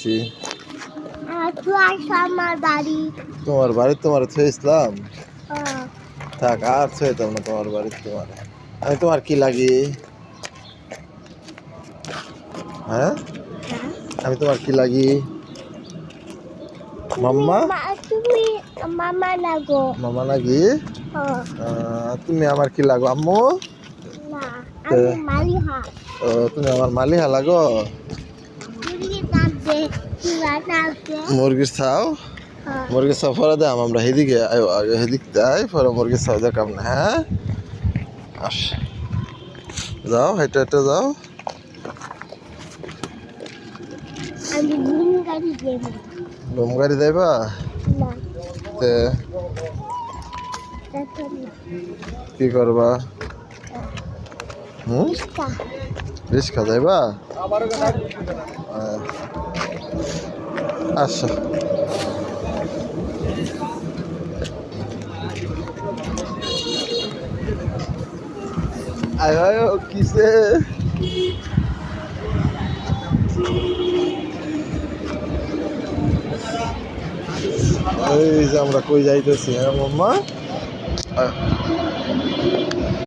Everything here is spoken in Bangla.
আইছি। তোমার বাড়ি তোমার ছুঁয়ে ইসলাম হ্যাঁ। থাক আর ছুঁয়েতাম না তোমার বাড়ি তোমার। আমি তোমার কি লাগি? হ্যাঁ আমি তোমার কি লাগি? মাম্মা তুমি মামা লাগো। মামা লাগি? তুমি আমার কি লাগো আম্মু? না, আমি মালিহা। তুমি আমার মালিহা লাগো? মুরগির ছাও? মুরগির ছাও পরে দাম আমরা হেদিকে আগে হেদিক যাই পরে মুরগির ছাও দেখাম না। হ্যাঁ আস যাও হেঁটে হেঁটে যাও। আমি ঘুম গাড়ি দেব। ঘুম গাড়ি যাইবা? না, কি করবা? রিক্সা যাইবা? আচ্ছা আয় কিসে এই যে আমরা কই যাইতেছি। হ্যাঁ মাম্মা